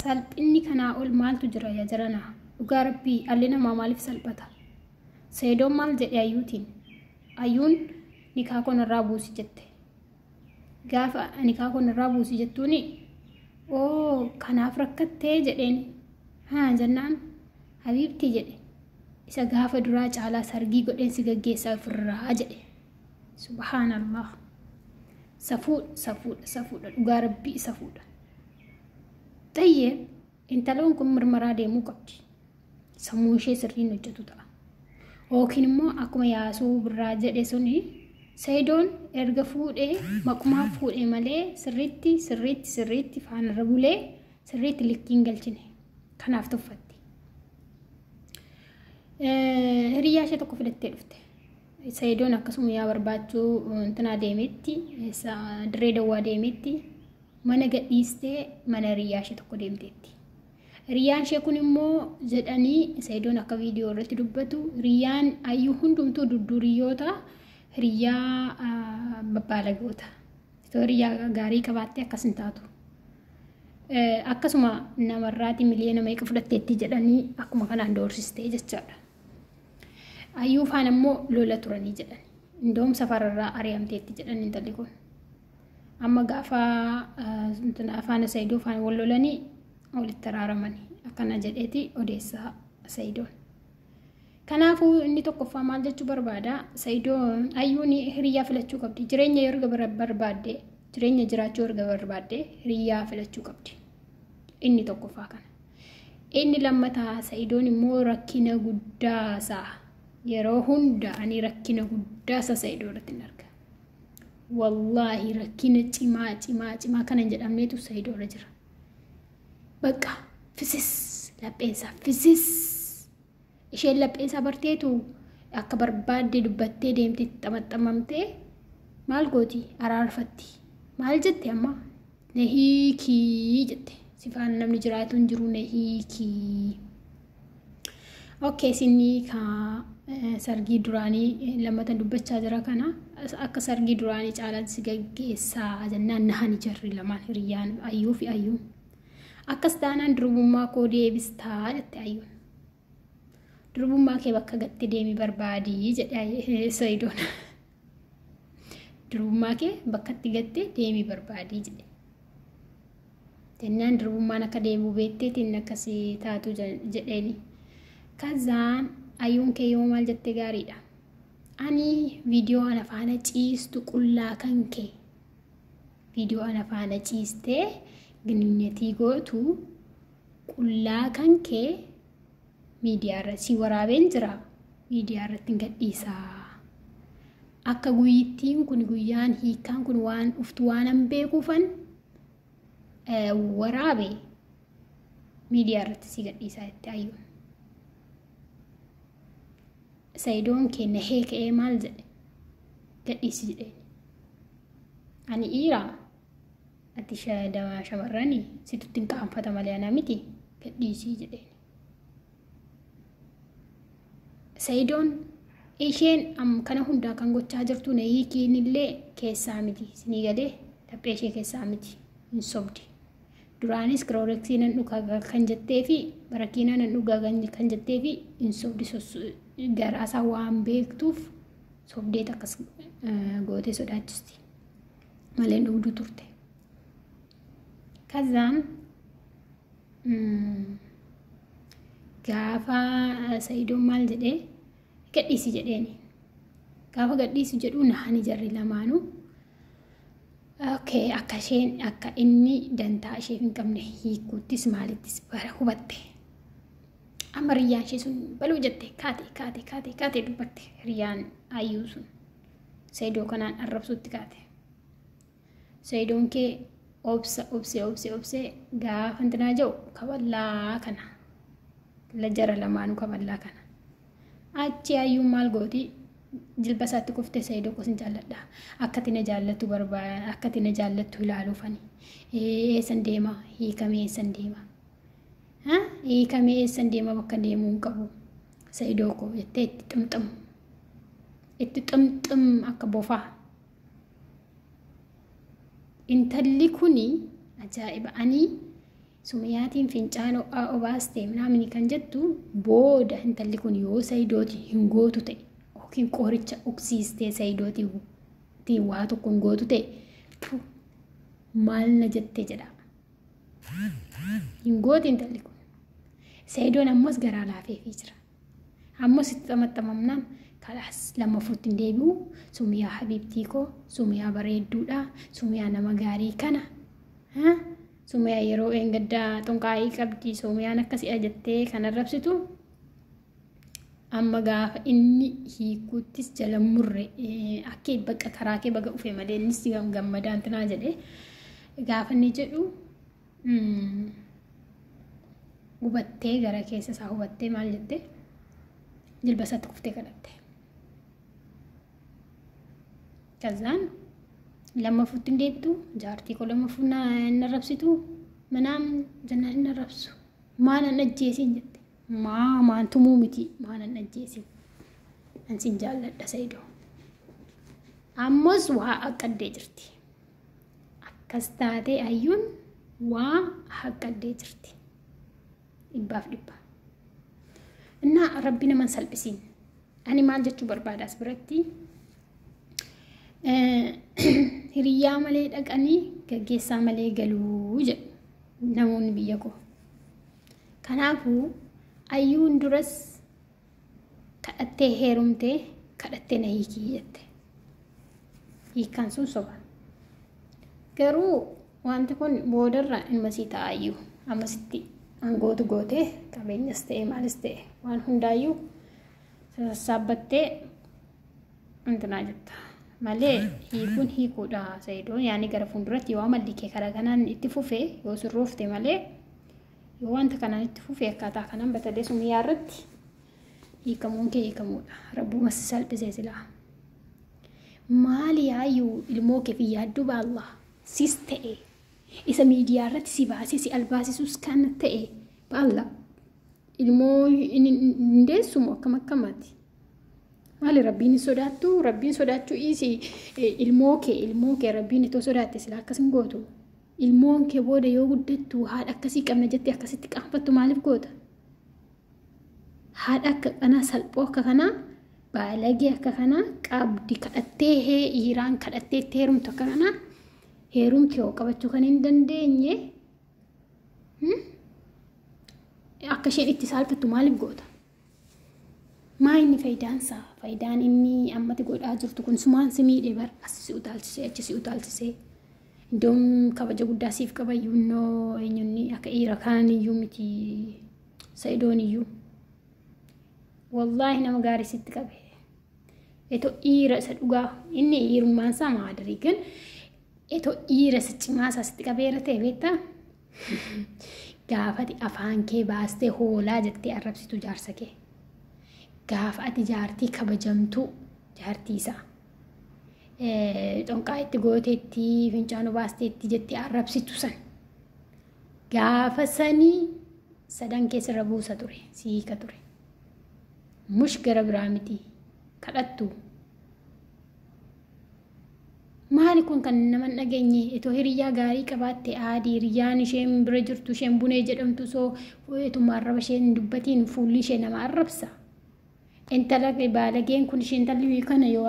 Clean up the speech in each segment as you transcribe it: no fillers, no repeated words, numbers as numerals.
salphinni kanaa ol maaltu jira yaa jarana dhugaa rabbii alli namaa maaliif salphata Saidoon maal jedhe ayyuun nikaa kon irraa buusi jette gaafa nikaa kon irraa buusi jettuuni kanaaf rakkattee jedheen jennaan habiibti jedhe isa gaafa duraa caalaa sargii godheen si gaggeessaa ofirraa jedhe subhaanallah safuudha dhugaa rabbii safuudha tayyib intaloon kun mirmaraa deemuu qabdi sammuu ishee sirriin hojjetu ta'a ookiin immoo akkuma yaasuu birraa jedhe suni Saidoon erga fuudhee maqumaa fuudhee malee sirriitti faanarra bulee sirriitti likkiin galchine kanaaf tuffatti hiriyaa ishee tokko filattee dhufte Saidoon akkasuma yaa barbaachuu intanaa deemetti dirree dawwaa deemetti mana gadhiistee mana hiriyaa ishee tokko deemteetti Riyaan ishee kun immoo jedhanii Saidoon akka viidiyoo irratti dubbatu riyaan ayyuu hundumtuu durduriyoota hiriyaa babbaalagoota hiriyaa gaarii qabaattee akkas hin taatu akkasuma namarraati miliyoona meeqa fudhatteetti jedhanii akkuma kanaan doorsistee jechaadha ayyuu faan immoo lola turanii jedhan indoom safararraa ari'amteetti jedhan intalli kun amma gaafa afaan Saidoo faan wal lolanii walitti araaramanii akkana jedheeti odeessaa Saidoon kanaafuu inni tokkoffaa maal jechuu barbaada Saidoon ayyuun hiriyaa filachuu qabdi jireenya erga barbaadde jireenya jiraachuu erga barbaadde hiriyaa filachuu qabdi inni tokkoffaa kana inni lammataa Saidoon immoo rakkina guddaasaa yeroo hunda ani rakkina guddaasaa Saidoo irratti arga wallahi rakkina cimaa kana jedhamneetu Saidoo irra jira Bakka fisis lapheensa fisis isheen lapheensa barteetu akka barbaadde dubbattee deemtee xamaxamamtee maal gooti araarfatti maal jette amma nehiikii jette sifaan namni jiraatu hin jiru nehiikii okay sinni ka sargii duraanii lammatan dubbachaa jira kana akka sargii duraanii caalaan si gaggeessaa jennaan nahani jarri lamaan hiriyaan ayyuu fi ayyuun akkas taanaan durbummaa koo deebistaa jette ayyuun durbummaa kee bakka gatti deemi barbaadii jedhe Saidoon durbummaa kee bakkatti gatte deemi barbaadii jedhe jennaan durbummaan akka deemuu beekteetiin akkasii taatu jedheeni kazaan ayyuun kee yoo maal jette gaariidha ani viidiyoo ana faana ciistu qullaa kan kee viidiyoo ana faana ciistee ግንኙነቲ ጎቱ ቁላ ከንኬ ሚዲያ ረሲ ወራቤን ጅራ ሚዲያ ረትን ገዲሳ አከ ጉይቲን ኩን ጉያን ሂካን ኩን ዋን ኡፍቱ ዋናን ቤኩፈን ወራቤ ሚዲያ ረት ሲገዲሳ ይታዩ Saidoon kenne heeke maal jedhe gadhiisi jedhe ani iraa ati shamarranii situtti hin qaanfata malee ana miti gadhiisii jedhe Saidoon isheen kana hundaa kan gochaa jirtu na hiikiin illee keessaa miti sinii galee taphee ishee keessaa miti hin sobdi duraanis kirooreksiinan dhugaa kan jettee fi barakiinaan dhugaa kan jettee fi hin sobdi garaasaa waan beektuuf sobdeet akkas gootee sodaachisti malee dhugduu turte kazaan gaafa Saidoon maal jedhee gadhiisi jedheeni gaafa gadhiisi jedhu nahani jarri lamaanuu okay akka inni dantaa ishee hin qabne hiikuuttis maalittis bara hubatte amma riyaan ishee sun baluu jette kaate dubbatte riyaan ayyuu sun Saidoo kanaan arrabsuutti kaate Saidoon kee obse gaafa intinaa jiru kaballaa kana lajara lamaanuu kaballaa kana achi ayyuun maal gooti jilba isaatti kuftee Saidoo kosin jaalladha akkati na jaallattu barbaada akkati na jaallattu ilaaluufani eessan deema hiikamee eessan deema hiikamee eessan deema bakka deemuu hin qabu Saidoo koo jettee itti xumxum akka bofaa intalli kuni ajaa'iba ani Sumiyaatiin fincaanoo obaaste namni kan jettu booda intalli kun yoo Sayidooti hin gootu ta'e yookiin qoricha uksiistee Sayidootii waa tokko hin gootu ta'e maal na jettee jedha. Hin gooti intalli kun. Sayidoon ammas garaa laafeefii jira. Ammas itti xamaxamamnaan kalaas lammaffatti hin deebi'u. Sumiyaa Habiibtii koo, Sumiyaa bareedduudha, Sumiyaa nama gaarii kana. Sumiyaa yeroo eengaddaa xunqaa'ii qabdi, Sumiyaan akkasii ajattee kan arrabsitu. Amma gaafa inni hiikuttis jala murre akka bakka karaa kee baga ufee malee innis gammadaan tinaa jedhee gaafa inni jedhu hubattee gara keessa isaa hubattee maal jettee jilba isaatti kuftee kadhatte. Kazaan lammaffatti hin deebitu jaartii koo lammaffuu hin arrabsitu manaan jennaan hin arrabsu maan an ajjeesin jette. Maan tumuu miti maan an ajjeesin ansin jaalladha Sayidoo. Ammas waa haqqaddee jirti. Akkas taatee ayyuun waa haqqaddee jirti. Dhibbaaf dhibba. Innaa rabbi naman salphisiin. Ani maal jechuu barbaadaas biratti hiriyaa malee dhaqanii gaggeessaa malee galuu jedhu namoonni biyya koo. Kanaafuu ayyuun duras kadhattee heerumtee kadhattee na hiikii jette. Hiikkaan sun soba. Garuu wanti kun boodarra ilma sii ta'ayyuu ammasitti angootu gootee qabeenyas ta'e maalis ta'e waan hundaayyuu sassaabbattee intinaa jetta. Malee hiikuun hiikuudha Sayidoon yaani gara fuulduratti yoo amalli kee karaa kanaan itti fufee yoo sirroofte malee yoo wanta kanaan itti fufee akkaataa kanaan batalee Sumiyaa irratti hiikamuun kee hiikamuudha. Rabbuma si salphisee silaa. Maali yaayyuu ilmoo kee fi yaadduu baallaa sis ta'e isa miidiyaa irratti si baasee si albaasisus kan ta'e baallaa ilmoo hin deessumu akkam akkamaati. Maali rabbiin sodaachuu isi ilmoo kee rabbiin itoo sodaatte sila akkasin gootu. Ilmoon kee booda yoo guddattu haadha akkasii qabna jettee akkasitti qaanfattu maaliif goota? Haadha akka kanaa salphoo akka kanaa baalagee akka kanaa qabdi kadhattee hiiraan kadhattee itti heerumtu akka kanaa heerumti yoo qabachuu kan hin dandeenye akka isheen itti saalfattu maaliif goota? Maa inni faayidaansaa? Faayidaan inni ammatti godhaa jirtu kun sumaan si miidhee bar asii utaalchisee achi si utaalchisee iddoon kabaja guddaa siif qabayyuu noo eenyunni akka dhiira kaaniyyuu miti Sayidooniyyuu. Wallaahi nama gaarii sitti qabe. Etoo dhiira isa dhugaa inni dhiirummaan isaa maadarii kan etoo dhiira isa cimaa isaa sitti qabeera ta'e beektaa? Gaafati afaan kee baastee hoolaa jettee arrabsitu jaarsa kee. Gaafa ati jaartii kabajamtuu jaartii isaa xonqaa itti gooteetti fincaanu baasteetti jettee arrabsitu san gaafa sanii sadan keessarra buusa ture siika ture mush gara biraa miti kadhattu. Maali kun kan nama dhageenye etoo hiriyaa gaarii qabaatte aadii hiriyyaan isheen bira jirtu isheen bunee jedhamtu soo etuma arraba isheen dubbatiin fuulli ishee nama arrabsa. Intala baalageen kun isheen intalli kana yoo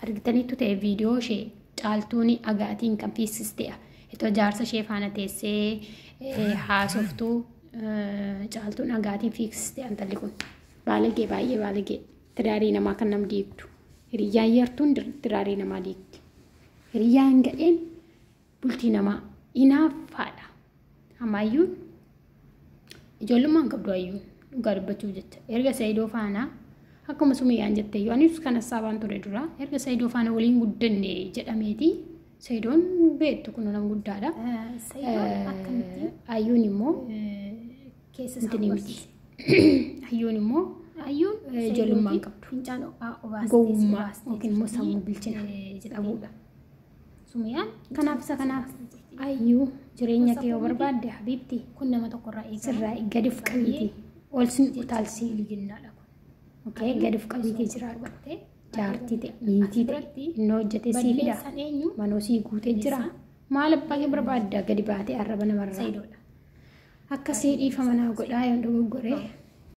argitaniitu ta'e viidiyoo ishee caaltuun agaatiin kan fiiksisteedha. Etoo jaarsa ishee faana teessee haasoftuu caaltuun agaatiin fiiksisteedha intalli kun. Baalagee baay'ee baalagee tiraarii namaa kan nam diigdu. Hiriyyaan yartuun tiraarii namaa diigdi. Hiriyyaan gadheen bultii namaa inaaffaadha. Amaayyuun ijoollummaan qabdu ayyuun. Dhugaa dubbachuuf jecha erga Sayidoo faana akkuma Sumiyaan jette yoo anis kan saabaan ture dura erga Sayidoo faana waliin guddanne jedhameeti Sayidoon beektu kun nama guddaadha. Ayyuun immoo keessa miti. Ayyuun immoo ijoollummaan qabdu. Gowwummaa yookiin immoo sammuu bilchina jedhamuudha. Sumiyaan kanaaf isa kanaaf ayyuu jireenya kee yoo barbaadde Habiibti kun nama tokkorraa sirraa gadi qabiiti. Olsin utaalsii liginnaadha kun. Okay, gadi qabiitee jiraadha. Jaartii ta'e niitii ta'e inni hojjetee siifidha. Manoo sii guutee jira. Maal abbaa kee barbaadda gadi baatee arraba namarraa? akkasii dhiifama naa godhaa yoon dogoggoree